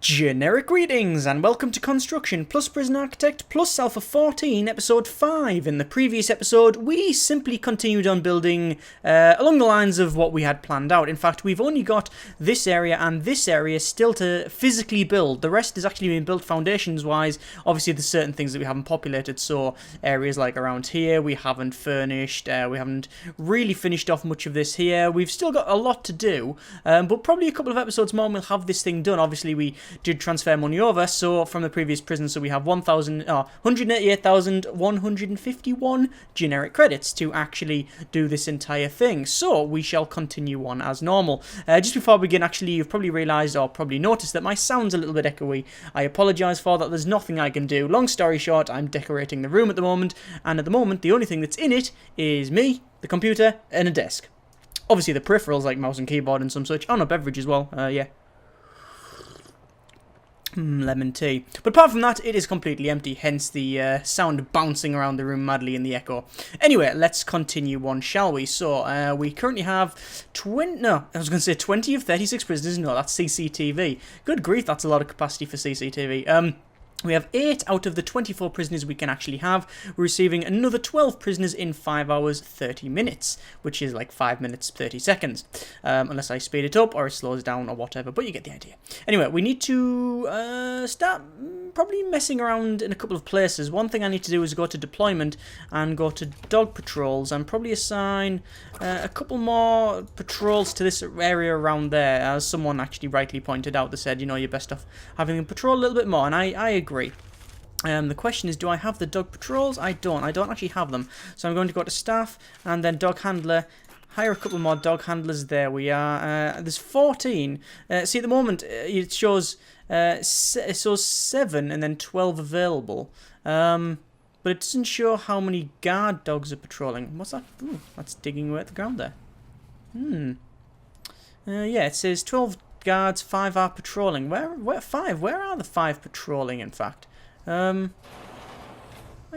Generic greetings and welcome to Construction plus Prison-Arcitect plus Alpha 14 episode 5. In the previous episode we simply continued on building along the lines of what we had planned out. In fact, we've only got this area and this area still to physically build. The rest is actually being built foundations wise. Obviously there's certain things that we haven't populated, so areas like around here we haven't furnished, we haven't really finished off much of this here. We've still got a lot to do, but probably a couple of episodes more and we'll have this thing done. Obviously we did transfer money over, so from the previous prison, so we have 188,151 generic credits to actually do this entire thing. So we shall continue on as normal. Just before we begin, actually, you've probably realised or probably noticed that my sound's a little bit echoey. I apologise for that. There's nothing I can do. Long story short, I'm decorating the room at the moment, and at the moment the only thing that's in it is me, the computer, and a desk. Obviously the peripherals like mouse and keyboard and some such. Oh no, beverage as well. Yeah. Lemon tea. But apart from that, it is completely empty, hence the sound bouncing around the room madly in the echo. Anyway, let's continue on, shall we? So, we currently have 20 of 36 prisoners. No, that's CCTV. Good grief, that's a lot of capacity for CCTV. We have 8 out of the 24 prisoners we can actually have. We're receiving another 12 prisoners in 5 hours 30 minutes, which is like 5 minutes 30 seconds. Unless I speed it up or it slows down or whatever, but you get the idea. Anyway, we need to start probably messing around in a couple of places. One thing I need to do is go to deployment and go to dog patrols and probably assign a couple more patrols to this area around there. As someone actually rightly pointed out, they said, you know, you're best off having them patrol a little bit more, and I agree. The question is, do I have the dog patrols? I don't actually have them. So I'm going to go to staff and then dog handler, hire a couple more dog handlers. There we are. There's 14. See, at the moment it shows 7 and then 12 available. But it doesn't show how many guard dogs are patrolling. What's that? Ooh, that's digging away at the ground there. Yeah, it says 12 guards, 5 are patrolling. Where 5? Where are the 5 patrolling, in fact? I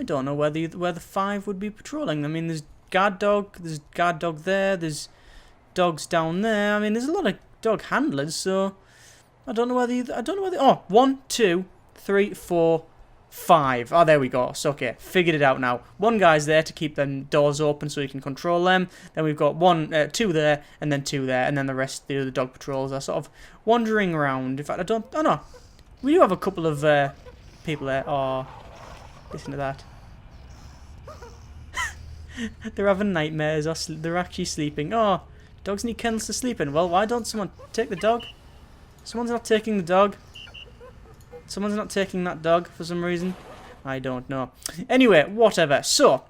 don't know where the 5 would be patrolling. I mean, there's guard dog there, there's dogs down there. I mean, there's a lot of dog handlers, so I don't know where oh, 1, 2, 3, 4, 5. Oh, there we go. So, okay, figured it out now. One guy's there to keep them doors open so he can control them. Then we've got 2 there, and then 2 there, and then the rest, the other dog patrols are sort of wandering around. In fact, oh no, we do have a couple of people there. Oh, listen to that. They're having nightmares, or they're actually sleeping. Oh, dogs need kennels to sleep in. Well, why don't someone take the dog? Someone's not taking the dog. Someone's not taking that dog for some reason. I don't know. Anyway, whatever. So,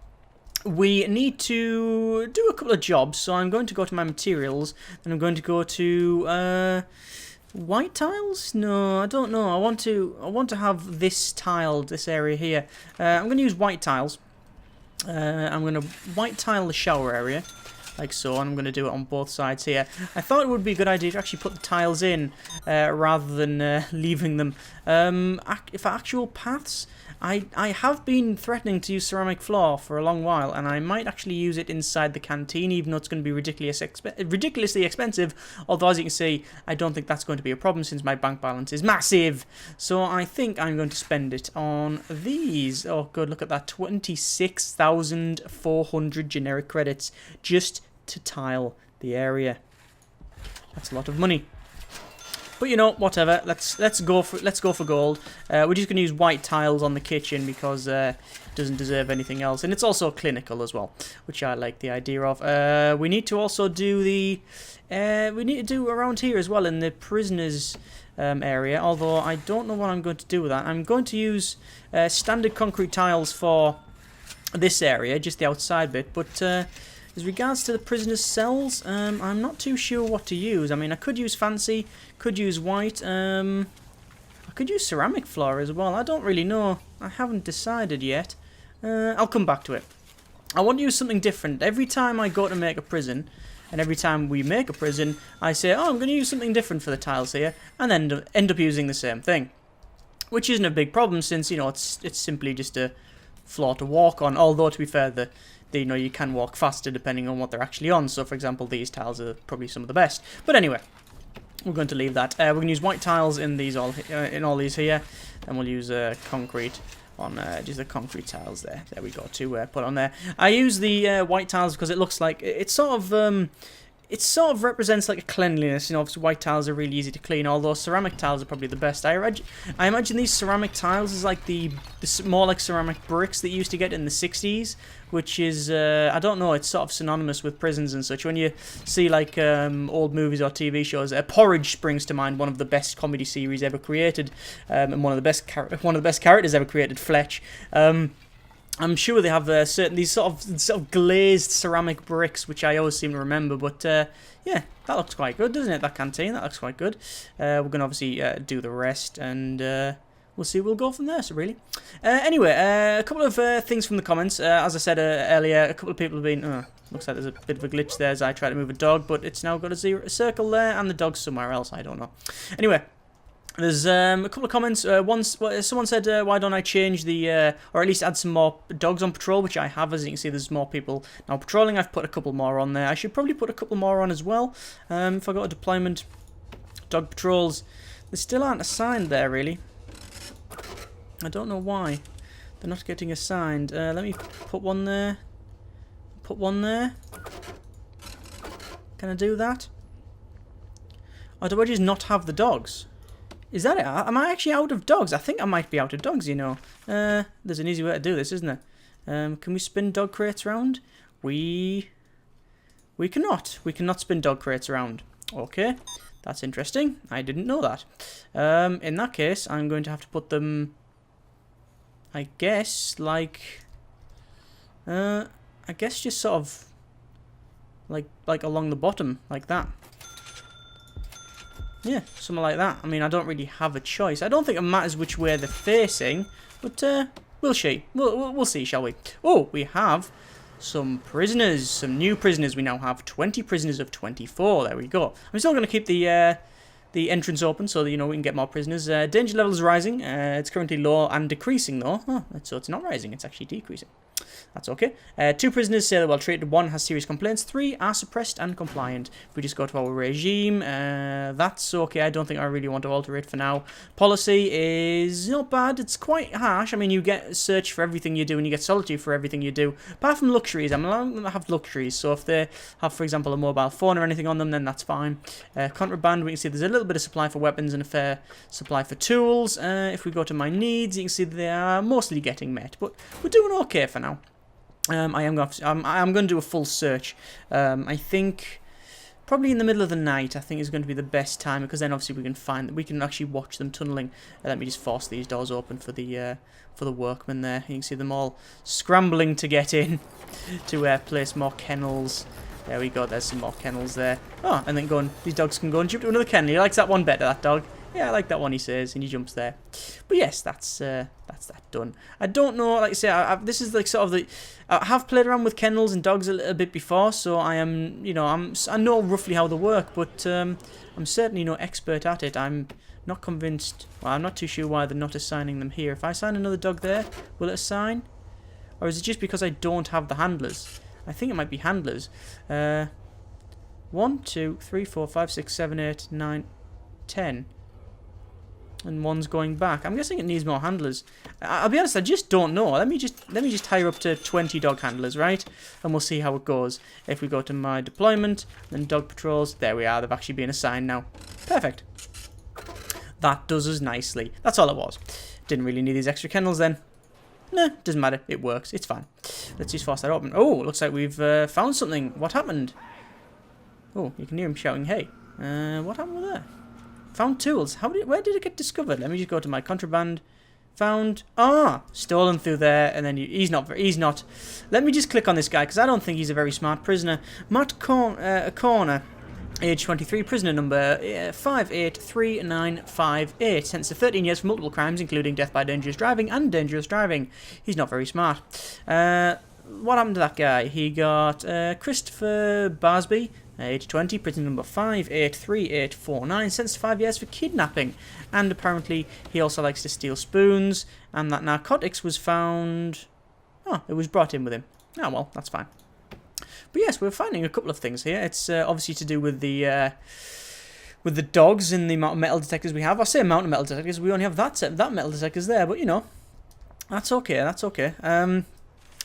we need to do a couple of jobs. So I'm going to go to my materials. Then I'm going to go to white tiles? No, I don't know. I want to have this tiled, this area here. I'm going to use white tiles. I'm going to white tile the shower area, like so, and I'm going to do it on both sides here. I thought it would be a good idea to actually put the tiles in rather than leaving them. For actual paths, I have been threatening to use ceramic floor for a long while, and I might actually use it inside the canteen, even though it's going to be ridiculously expensive. Although, as you can see, I don't think that's going to be a problem since my bank balance is massive. So I think I'm going to spend it on these. Oh, good, look at that. 26,400 generic credits just to tile the area. That's a lot of money. But you know, whatever. Let's go for gold. We're just going to use white tiles on the kitchen because it doesn't deserve anything else, and it's also clinical as well, which I like the idea of. We need to also do the around here as well in the prisoners area. Although I don't know what I'm going to do with that. I'm going to use standard concrete tiles for this area, just the outside bit, but. As regards to the prisoners' cells, I'm not too sure what to use. I mean, I could use fancy, could use white, I could use ceramic floor as well. I don't really know. I haven't decided yet. I'll come back to it. I want to use something different. Every time I go to make a prison, and every time we make a prison, I say, oh, I'm going to use something different for the tiles here, and then end up using the same thing. Which isn't a big problem since, you know, it's simply just a floor to walk on. Although, to be fair, you know, you can walk faster depending on what they're actually on. So, for example, these tiles are probably some of the best. But anyway, we're going to leave that. We're going to use white tiles in these in all these here, and we'll use concrete on just the concrete tiles there. There we go, to put on there. I use the white tiles because it looks like it sort of represents like a cleanliness. You know, obviously white tiles are really easy to clean, although ceramic tiles are probably the best. I imagine these ceramic tiles is like the more like ceramic bricks that you used to get in the 60s, which is, I don't know, it's sort of synonymous with prisons and such. When you see like old movies or TV shows, Porridge springs to mind, one of the best comedy series ever created, and one of the best characters ever created, Fletch. I'm sure they have these sort of glazed ceramic bricks, which I always seem to remember. But yeah, that looks quite good, doesn't it? That canteen, that looks quite good. We're gonna obviously do the rest, and we'll see. We'll go from there. So really, anyway, a couple of things from the comments. As I said earlier, a couple of people have been. Looks like there's a bit of a glitch there as I try to move a dog, but it's now got a circle there, and the dog's somewhere else. I don't know. Anyway. There's a couple of comments. Someone said, why don't I change the, or at least add some more dogs on patrol, which I have. As you can see, there's more people now patrolling. I've put a couple more on there. I should probably put a couple more on as well. If I go to deployment, dog patrols, they still aren't assigned there, really. I don't know why. They're not getting assigned. Let me put one there. Put one there. Can I do that? Or do I just not have the dogs? Is that it? Am I actually out of dogs? I think I might be out of dogs, you know. There's an easy way to do this, isn't there? Can we spin dog crates around? We cannot. We cannot spin dog crates around. Okay, that's interesting. I didn't know that. In that case, I'm going to have to put them, I guess, like... I guess just sort of... Like along the bottom, like that. Yeah, something like that. I mean, I don't really have a choice. I don't think it matters which way they're facing, but we'll see. We'll see, shall we? Oh, we have some prisoners, some new prisoners. We now have 20 prisoners of 24. There we go. I'm still going to keep the entrance open so that, you know, we can get more prisoners. Danger level is rising. It's currently low and decreasing though. Oh, so it's not rising. It's actually decreasing. That's okay. 2 prisoners say they're well treated. 1 has serious complaints. 3 are suppressed and compliant. If we just go to our regime, that's okay. I don't think I really want to alter it for now. Policy is not bad. It's quite harsh. I mean, you get search for everything you do and you get solitude for everything you do. Apart from luxuries, I'm allowing them to have luxuries. So if they have, for example, a mobile phone or anything on them, then that's fine. Contraband, we can see there's a little bit of supply for weapons and a fair supply for tools. If we go to my needs, you can see they are mostly getting met. But we're doing okay for now. I am going to do a full search. I think probably in the middle of the night. I think is going to be the best time because then obviously we can find that we can actually watch them tunneling. Let me just force these doors open for the workmen there. You can see them all scrambling to get in to place more kennels. There we go. There's some more kennels there. Oh, and then these dogs can go and jump to another kennel. He likes that one better. That dog. Yeah, I like that one, he says, and he jumps there. But yes, that's that done. I don't know, like I say, this is like sort of the... I have played around with kennels and dogs a little bit before, so I am, you know, I know roughly how they work, but I'm certainly no expert at it. I'm not convinced... Well, I'm not too sure why they're not assigning them here. If I assign another dog there, will it assign? Or is it just because I don't have the handlers? I think it might be handlers. 1, 2, 3, 4, 5, 6, 7, 8, 9, 10... And 1's going back. I'm guessing it needs more handlers. I'll be honest, I just don't know. Let me just hire up to 20 dog handlers, right? And we'll see how it goes. If we go to my deployment, then dog patrols, there we are. They've actually been assigned now. Perfect. That does us nicely. That's all it was. Didn't really need these extra kennels then. Nah, doesn't matter. It works. It's fine. Let's just force that open. Oh, looks like we've found something. What happened? Oh, you can hear him shouting, hey. What happened with that? Found tools. Where did it get discovered? Let me just go to my contraband. Found. Stolen through there, and then he's not. Let me just click on this guy because I don't think he's a very smart prisoner. Matt Corner, age 23, prisoner number 583958. Sentenced to 13 years for multiple crimes, including death by dangerous driving and dangerous driving. He's not very smart. What happened to that guy? He got Christopher Barsby. Age 20, prisoner number 583849, sentenced to 5 years for kidnapping. And apparently he also likes to steal spoons, and that narcotics was found... Oh, it was brought in with him. Oh, well, that's fine. But yes, we're finding a couple of things here. It's obviously to do with the with the dogs and the amount of metal detectors we have. I say amount of metal detectors, we only have that metal detectors there, but you know, that's okay, that's okay.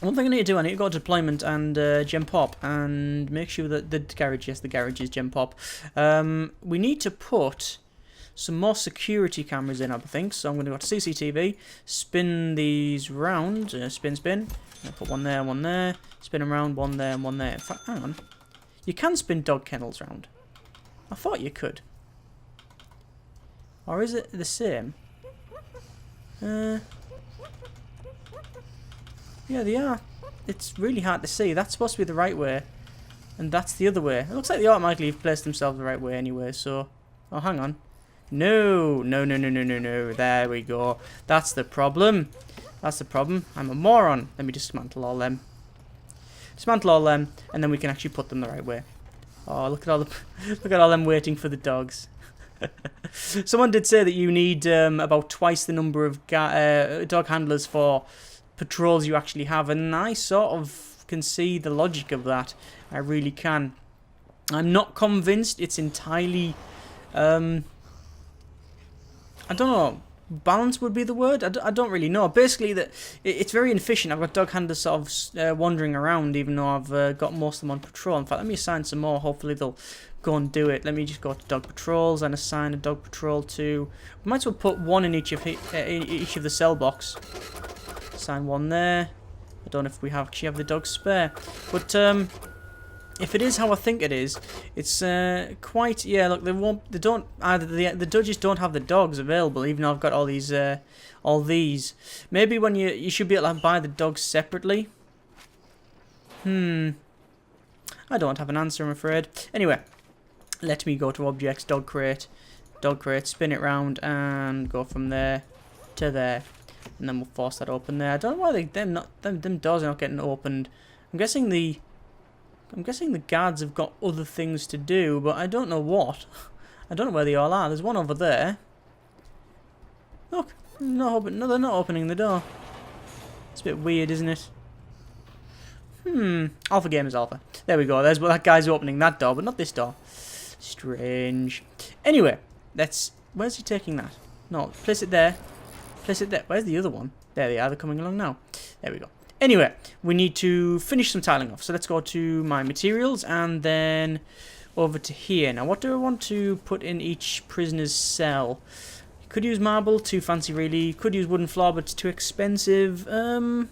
One thing I need to do, I need to go to deployment and gem pop and make sure that the garage, yes, the garage is gem pop. We need to put some more security cameras in, I think. So I'm going to go to CCTV, spin these round, spin. I'll put one there, spin them around, one there and one there. In fact, hang on. You can spin dog kennels round. I thought you could. Or is it the same? Yeah, they are. It's really hard to see. That's supposed to be the right way. And that's the other way. It looks like they automatically have placed themselves the right way anyway, so... Oh, hang on. No. There we go. That's the problem. That's the problem. I'm a moron. Let me dismantle all them. Dismantle all them, and then we can actually put them the right way. Oh, look at all the... look at all them waiting for the dogs. Someone did say that you need about twice the number of dog handlers for... patrols you actually have, and I sort of can see the logic of that. I really can. I'm not convinced it's entirely I don't know, balance would be the word. I don't really know. Basically, that it's very inefficient. I've got dog handlers sort of wandering around, even though I've got most of them on patrol. In fact, let me assign some more. Hopefully they'll go and do it. Let me just go to dog patrols and assign a dog patrol to... We might as well put one in each of the cell blocks. Assign one there. I don't know if we actually have the dogs spare, but if it is how I think it is, it's quite, yeah. Look, the judges don't have the dogs available, even though I've got all these. Maybe when you should be able to buy the dogs separately. I don't have an answer, I'm afraid. Anyway, let me go to objects, dog crate, spin it round, and go from there to there. And then we'll force that open there. I don't know why them doors are not getting opened. I'm guessing the guards have got other things to do, but I don't know what. I don't know where they all are. There's one over there. Look, no, they're not opening the door. It's a bit weird, isn't it? Alpha game is alpha. There we go. There's that guy's opening that door, but not this door. Strange. Anyway, where's he taking that? No, place it there. Place it there. Where's the other one? There they are. They're coming along now. There we go. Anyway, we need to finish some tiling off. So let's go to my materials and then over to here. Now, what do I want to put in each prisoner's cell? Could use marble, too fancy really. Could use wooden floor, but it's too expensive. I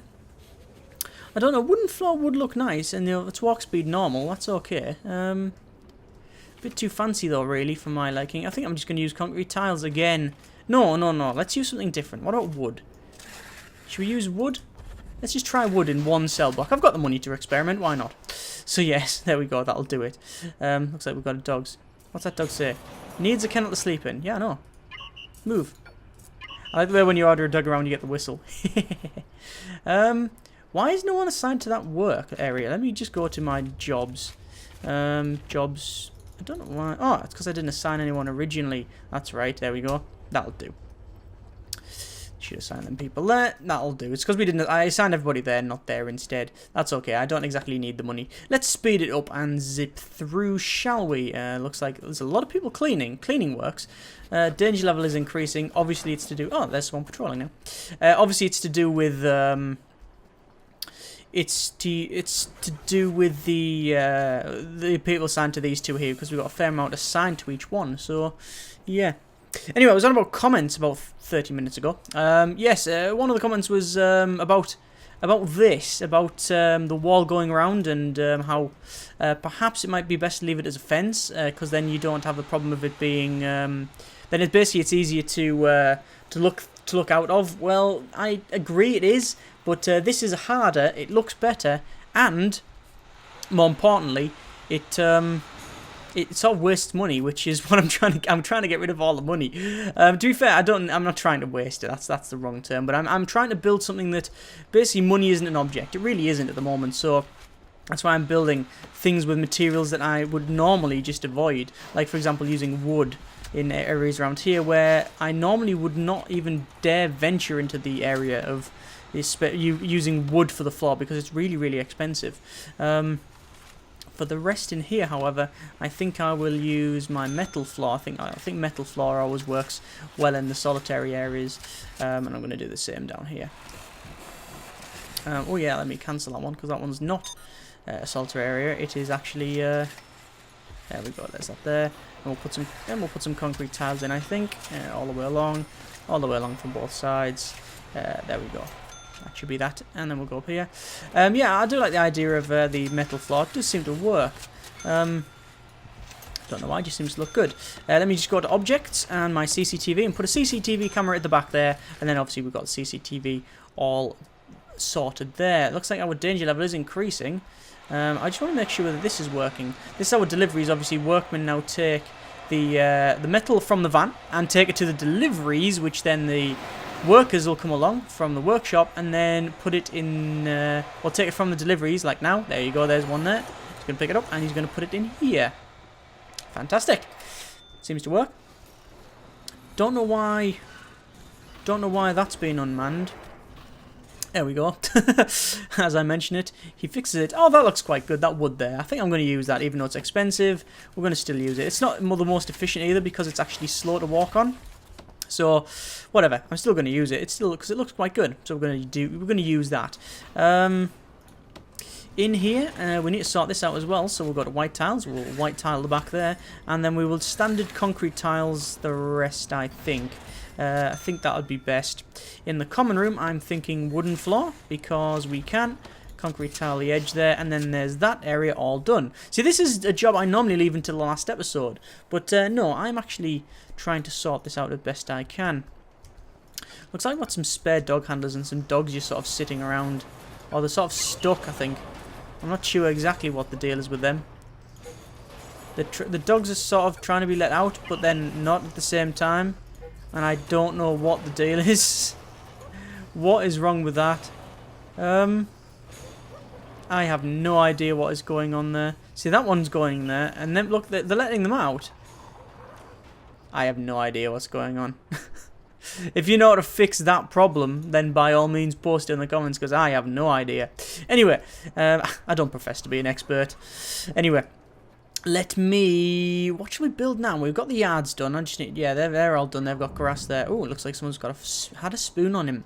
don't know. Wooden floor would look nice, and it's walk speed normal. That's okay. A bit too fancy though, really, for my liking. I think I'm just going to use concrete tiles again. No. Let's use something different. What about wood? Should we use wood? Let's just try wood in one cell block. I've got the money to experiment. Why not? So yes, there we go. That'll do it. Looks like we've got dogs. What's that dog say? Needs a kennel to sleep in. Yeah, I know. Move. I like the way when you order a dog around, you get the whistle. Why is no one assigned to that work area? Let me just go to my jobs. Jobs. I don't know why. Oh, it's because I didn't assign anyone originally. That's right. There we go. That'll do. Should assign them people there. That'll do. It's because I assigned everybody there, not there instead. That's okay. I don't exactly need the money. Let's speed it up and zip through, shall we? Looks like there's a lot of people cleaning. Cleaning works. Danger level is increasing. Obviously, it's to do... Oh, there's someone patrolling now. Obviously, it's to do with... It's to do with the people assigned to these two here, because we've got a fair amount assigned to each one. So, yeah. Anyway, I was on about comments about 30 minutes ago. Yes, one of the comments was about the wall going around and how perhaps it might be best to leave it as a fence, because then you don't have the problem of it being. Then it's easier to look out of. Well, I agree it is, but this is harder. It looks better, and more importantly, it sort of wastes money, which is what I'm trying to get rid of all the money. To be fair, I'm not trying to waste it. That's the wrong term. But I'm trying to build something that basically money isn't an object. It really isn't at the moment. So that's why I'm building things with materials that I would normally just avoid. Like, for example, using wood in areas around here where I normally would not even dare venture into the area of using wood for the floor because it's really, really expensive. For the rest in here, however, I think I will use my metal floor. I think metal floor always works well in the solitary areas, and I'm going to do the same down here. Oh yeah, let me cancel that one because that one's not a solitary area. It is actually. There we go. There's that there, and we'll put some concrete tiles in. I think all the way along from both sides. There we go. That should be that, and then we'll go up here. Yeah, I do like the idea of the metal floor. It does seem to work. Don't know why, it just seems to look good. Let me just go to objects and my CCTV and put a CCTV camera at the back there, and then obviously we've got the CCTV all sorted there. It looks like our danger level is increasing. I just want to make sure that this is working. This is our deliveries. Obviously, workmen now take the metal from the van and take it to the deliveries, which then the workers will come along from the workshop and then put it in, we'll take it from the deliveries, like now. There you go, there's one there. He's going to pick it up and he's going to put it in here. Fantastic. Seems to work. Don't know why that's been unmanned. There we go. As I mentioned it, he fixes it. Oh, that looks quite good, that wood there. I think I'm going to use that, even though it's expensive. We're going to still use it. It's not the most efficient either because it's actually slow to walk on. So, whatever. I'm still going to use it. It's still because it looks quite good. So we're going to use that. In here, we need to sort this out as well. So we'll go to white tiles. We'll white tile the back there, and then we will standard concrete tiles the rest. I think that would be best. In the common room, I'm thinking wooden floor because we can. Concrete tile the edge there, and then there's that area all done. See, this is a job I normally leave until the last episode, but no, I'm actually trying to sort this out as best I can. Looks like I've got some spare dog handlers and some dogs just sort of sitting around, or they're sort of stuck, I think. I'm not sure exactly what the deal is with them. The dogs are sort of trying to be let out, but then not at the same time, and I don't know what the deal is. What is wrong with that? I have no idea what is going on there. See, that one's going there, and then look, they're letting them out. I have no idea what's going on. If you know how to fix that problem, then by all means post it in the comments, because I have no idea. Anyway, I don't profess to be an expert. Anyway, what should we build now? We've got the yards done. I just need, yeah, they're all done. They've got grass there. Oh, it looks like someone's had a spoon on him.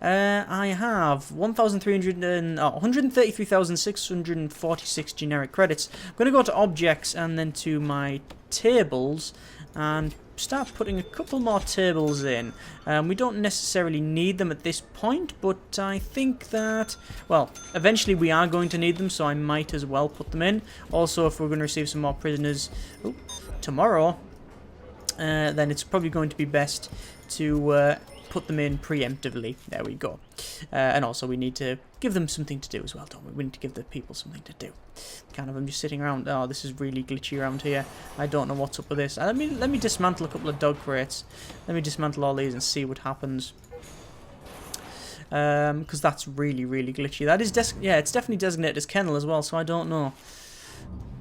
I have 133,646 generic credits. I'm going to go to objects and then to my tables and start putting a couple more tables in. We don't necessarily need them at this point, but I think that, well, eventually we are going to need them, so I might as well put them in. Also, if we're going to receive some more prisoners tomorrow, then it's probably going to be best to put them in preemptively. There we go. And also we need to give them something to do as well, don't we? We need to give the people something to do. Kind of them just sitting around. Oh, this is really glitchy around here. I don't know what's up with this. Let me dismantle a couple of dog crates. Let me dismantle all these and see what happens. Because that's really, really glitchy. That is yeah, it's definitely designated as kennel as well, so I don't know.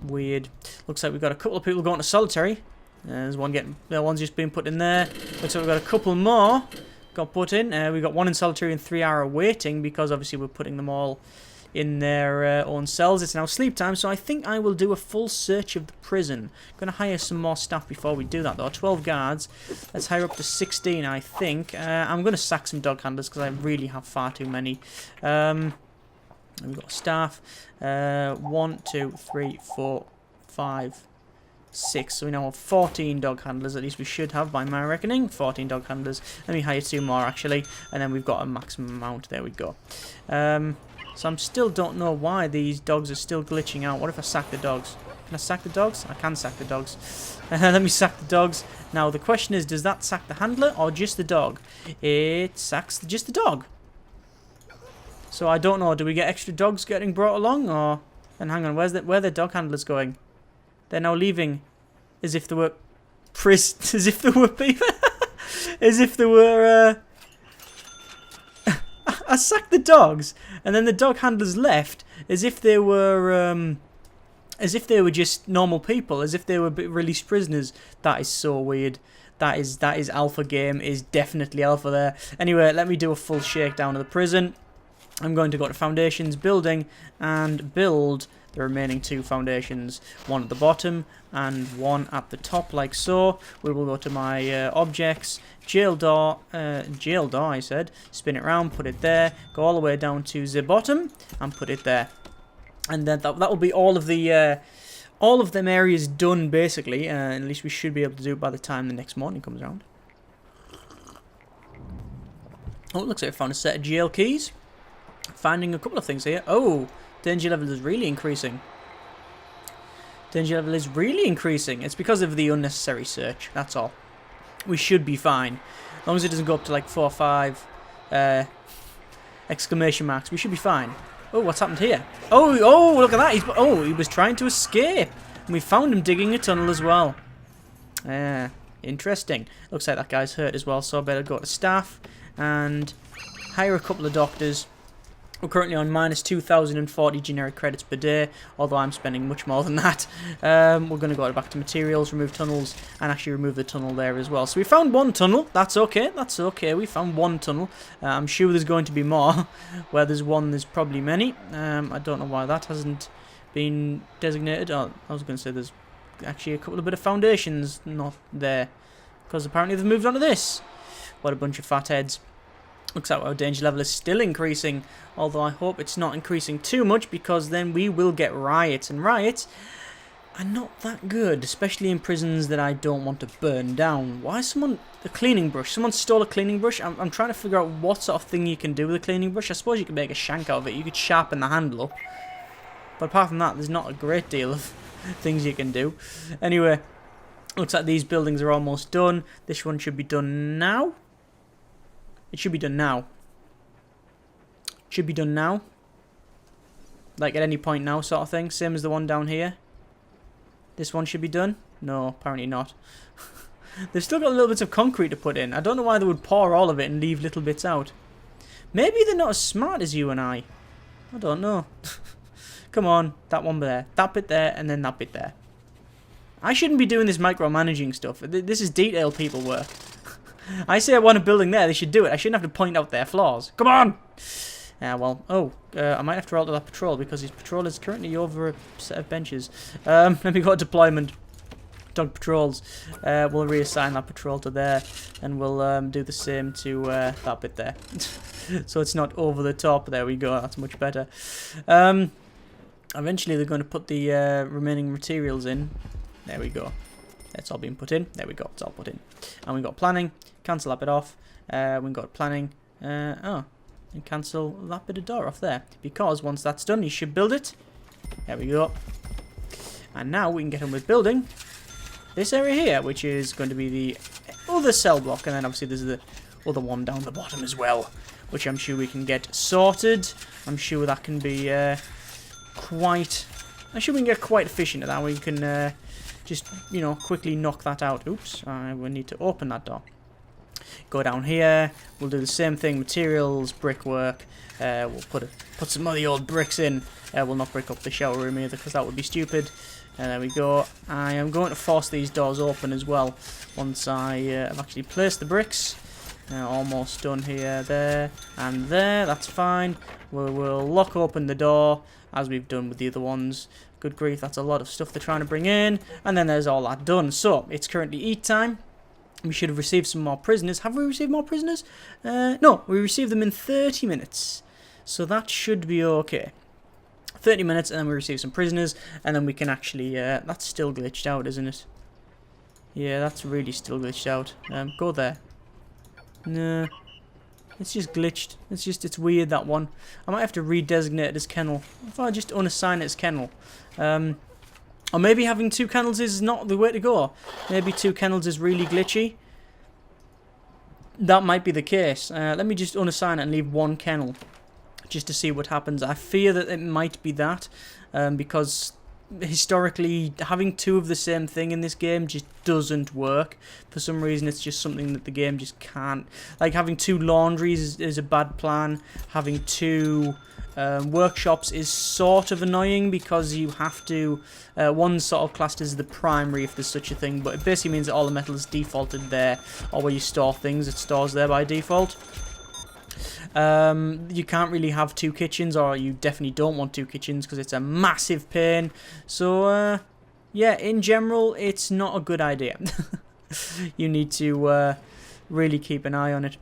Weird. Looks like we've got a couple of people going to solitary. There's one one's just been put in there. Looks like we've got a couple more got put in. We've got one in solitary and 3 hour waiting because obviously we're putting them all in their own cells. It's now sleep time, so I think I will do a full search of the prison. I'm going to hire some more staff before we do that though. 12 guards. Let's hire up to 16, I think. I'm going to sack some dog handlers because I really have far too many. We've got staff. 1, 2, 3, 4, 5, 6. So we now have 14 dog handlers, at least we should have by my reckoning. 14 dog handlers. Let me hire 2 more actually, and then we've got a maximum amount. There we go. So I still don't know why these dogs are still glitching out. What if I sack the dogs? Can I sack the dogs? I can sack the dogs. Let me sack the dogs. Now the question is, does that sack the handler or just the dog? It sacks just the dog. So I don't know. Do we get extra dogs getting brought along, or? And hang on, where are the dog handlers going? They're now leaving, as if there were as if there were people, as if there were. I sacked the dogs, and then the dog handlers left, as if they were just normal people, as if they were released prisoners. That is so weird. That is alpha game. Is definitely alpha there. Anyway, let me do a full shakedown of the prison. I'm going to go to foundations, building, and build the remaining 2 foundations, one at the bottom and one at the top, like so. We will go to my objects, jail door, I said, spin it around, put it there, go all the way down to the bottom and put it there. And then that will be all of them areas done, basically. At least we should be able to do it by the time the next morning comes around. Oh, it looks like I found a set of jail keys. Finding a couple of things here. Oh, danger level is really increasing. Danger level is really increasing. It's because of the unnecessary search, that's all. We should be fine. As long as it doesn't go up to like 4 or 5 exclamation marks, we should be fine. Oh, what's happened here? Oh, look at that. He was trying to escape. And we found him digging a tunnel as well. Interesting. Looks like that guy's hurt as well, so I better go to staff and hire a couple of doctors. We're currently on minus 2,040 generic credits per day, although I'm spending much more than that. We're going to go back to materials, remove tunnels, and actually remove the tunnel there as well. So we found 1 tunnel. That's okay. That's okay. We found 1 tunnel. I'm sure there's going to be more. Where there's 1, there's probably many. I don't know why that hasn't been designated. Oh, I was going to say there's actually a couple of bit of foundations not there, because apparently they've moved on to this. What a bunch of fatheads. Looks like our danger level is still increasing, although I hope it's not increasing too much, because then we will get riots, and riots are not that good, especially in prisons that I don't want to burn down. Why is a cleaning brush? Someone stole a cleaning brush? I'm trying to figure out what sort of thing you can do with a cleaning brush. I suppose you could make a shank out of it. You could sharpen the handle up. But apart from that, there's not a great deal of things you can do. Anyway, looks like these buildings are almost done. This one should be done now. It should be done now. Should be done now. Like at any point now sort of thing. Same as the one down here. This one should be done. No, apparently not. They've still got little bits of concrete to put in. I don't know why they would pour all of it and leave little bits out. Maybe they're not as smart as you and I. I don't know. Come on. That one there. That bit there and then that bit there. I shouldn't be doing this micromanaging stuff. This is detail people work. I say I want a building there, they should do it. I shouldn't have to point out their flaws. Come on! Well, I might have to alter that patrol, because his patrol is currently over a set of benches. Let me go to deployment. Dog patrols. We'll reassign that patrol to there, and we'll do the same to that bit there. So it's not over the top. There we go, that's much better. Eventually they're going to put the remaining materials in. There we go. It's all been put in. There we go. It's all put in. And we've got planning. Cancel that bit off. We've got planning. And cancel that bit of door off there. Because once that's done, you should build it. There we go. And now we can get on with building this area here, which is going to be the other cell block. And then obviously there's the other one down the bottom as well, which I'm sure we can get sorted. I'm sure that can be quite... I'm sure we can get quite efficient at that. We can... just, you know, quickly knock that out. Oops, I will need to open that door. Go down here. We'll do the same thing. Materials, brickwork. We'll put some of the old bricks in. We'll not brick up the shower room either, because that would be stupid. There we go. I am going to force these doors open as well once I have actually placed the bricks. Almost done here, there, and there. That's fine. We'll lock open the door as we've done with the other ones. Good grief, that's a lot of stuff they're trying to bring in. And then there's all that done. So, it's currently eat time. We should have received some more prisoners. Have we received more prisoners? No, we received them in 30 minutes. So that should be okay. 30 minutes and then we receive some prisoners. And then we can actually... that's still glitched out, isn't it? Yeah, that's really still glitched out. Go there. No. It's just glitched. It's weird, that one. I might have to redesignate it as kennel. If I just unassign it as kennel. Or maybe having 2 kennels is not the way to go. Maybe 2 kennels is really glitchy. That might be the case. Let me just unassign it and leave 1 kennel. Just to see what happens. I fear that it might be that. Because... historically, having 2 of the same thing in this game just doesn't work. For some reason, it's just something that the game just can't. Like, having 2 laundries is a bad plan. Having 2 workshops is sort of annoying, because you have to... one sort of classed as the primary, if there's such a thing, but it basically means that all the metal is defaulted there, or where you store things, it stores there by default. You can't really have 2 kitchens, or you definitely don't want 2 kitchens because it's a massive pain. So, yeah, in general, it's not a good idea. You need to really keep an eye on it.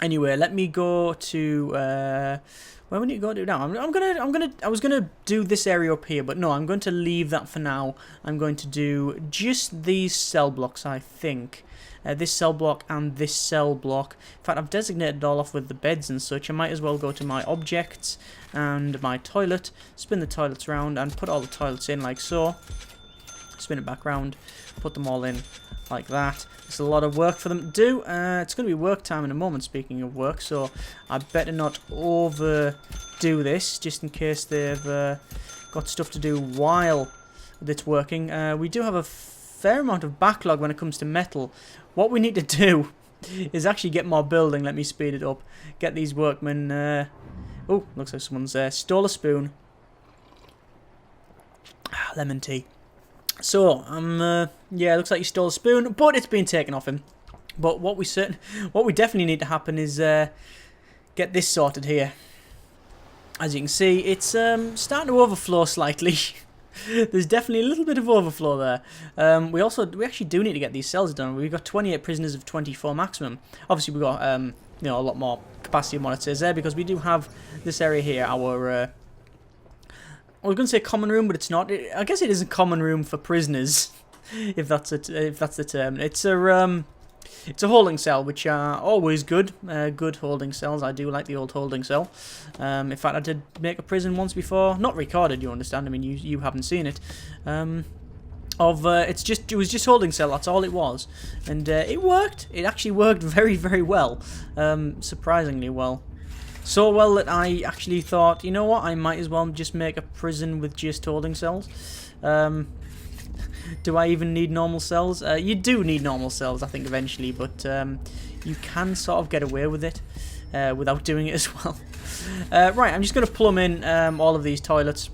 Anyway, let me go to where we need to go to now. I was gonna do this area up here, but no, I'm going to leave that for now. I'm going to do just these cell blocks, I think. This cell block and this cell block. In fact, I've designated it all off with the beds and such. I might as well go to my objects and my toilet, spin the toilets around and put all the toilets in like so. Spin it back round, put them all in like that. It's a lot of work for them to do. It's going to be work time in a moment, speaking of work, so I better not overdo this, just in case they've got stuff to do while it's working. We do have a fair amount of backlog when it comes to metal. What we need to do is actually get more building. Let me speed it up. Get these workmen... oh, looks like someone's stole a spoon. Lemon tea. So, yeah, it looks like he stole a spoon, but it's been taken off him. But what we definitely need to happen is get this sorted here. As you can see, it's starting to overflow slightly. There's definitely a little bit of overflow there. We actually do need to get these cells done. We've got 28 prisoners of 24 maximum. Obviously, we've got you know, a lot more capacity of monitors there because we do have this area here, our I was going to say common room, but it's not. I guess it is a common room for prisoners, if that's the term. It's a holding cell, which are always good. Good holding cells. I do like the old holding cell. In fact, I did make a prison once before, not recorded. You understand? I mean, you haven't seen it. It was just holding cell. That's all it was, and it worked. It actually worked very, very well. Surprisingly well. So well that I actually thought, you know what, I might as well just make a prison with just holding cells. Do I even need normal cells? You do need normal cells, I think, eventually, but you can sort of get away with it without doing it as well. Right, I'm just going to plumb in all of these toilets,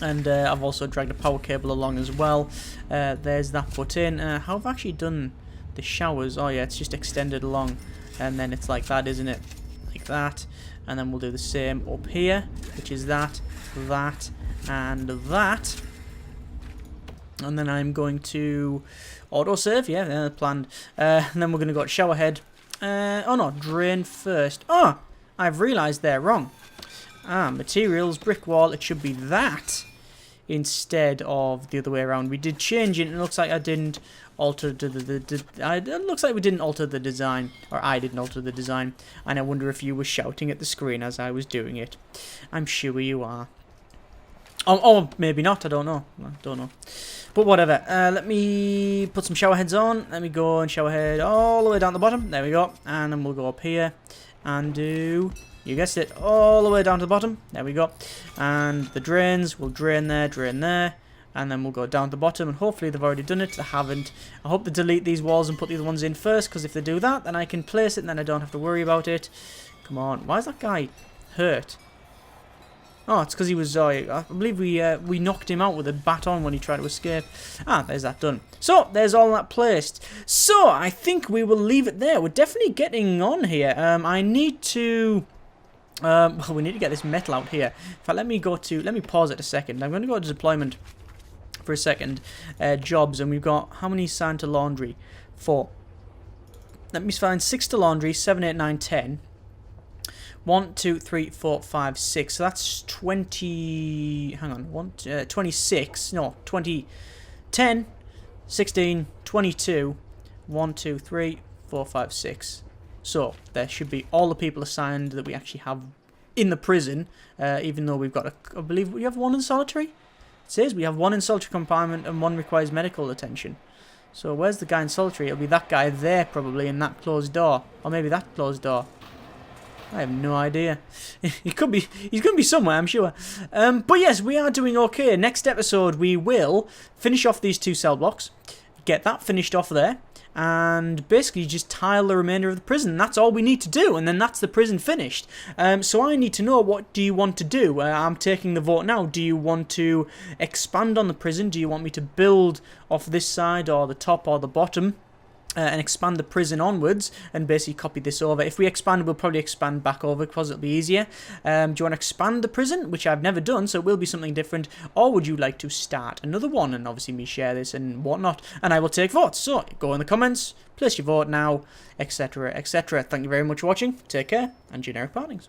and I've also dragged a power cable along as well. There's that put in. How have I actually done the showers? Oh yeah, it's just extended along, and then it's like that, isn't it? Like that, and then we'll do the same up here, which is that, and that, and then I'm going to autosave, yeah, planned, and then we're going to go to shower head, oh no, drain first. Oh, I've realised they're wrong. Materials, brick wall, it should be that instead of the other way around. We did change it, and it looks like I didn't alter it looks like we didn't alter the design, or I didn't alter the design, and I wonder if you were shouting at the screen as I was doing it. I'm sure you are. Oh, maybe not, I don't know. But whatever, let me put some shower heads on. Let me go and shower head all the way down the bottom. There we go, and then we'll go up here and do, you guessed it, all the way down to the bottom. There we go, and the drains will drain there, and then we'll go down to the bottom, and hopefully they've already done it. They haven't. I hope they delete these walls and put the other ones in first, because if they do that, then I can place it, and then I don't have to worry about it. Come on, why is that guy hurt? Oh, it's because he was, I believe we knocked him out with a baton when he tried to escape. There's that done. So, there's all that placed. So, I think we will leave it there. We're definitely getting on here. I need to... well, we need to get this metal out here. In fact, let me pause it a second. I'm going to go to deployment for a second. Jobs, and we've got, how many assigned to laundry? 4. Let me find 6 to laundry, 7, 8, 9, 10. 1, 2, 3, 4, 5, 6. So that's 20. Hang on. 26. No, 20. 10, 16, 22. 1, 2, 3, 4, 5, 6. So there should be all the people assigned that we actually have in the prison. Even though we've got I believe we have 1 in solitary. It says we have 1 in solitary confinement and 1 requires medical attention. So where's the guy in solitary? It'll be that guy there probably in that closed door, or maybe that closed door. I have no idea. He could be. He's going to be somewhere, I'm sure. But yes, we are doing okay. Next episode, we will finish off these 2 cell blocks, get that finished off there, and basically just tile the remainder of the prison. That's all we need to do, and then that's the prison finished. So I need to know, what do you want to do? I'm taking the vote now. Do you want to expand on the prison? Do you want me to build off this side, or the top, or the bottom? and expand the prison onwards and basically copy this over. If we expand, we'll probably expand back over because it'll be easier. Do you want to expand the prison, which I've never done, so it will be something different, or would you like to start another one and obviously me share this and whatnot, and I will take votes. So go in the comments, place your vote now, etc, etc. Thank you very much for watching, take care, and generic partings.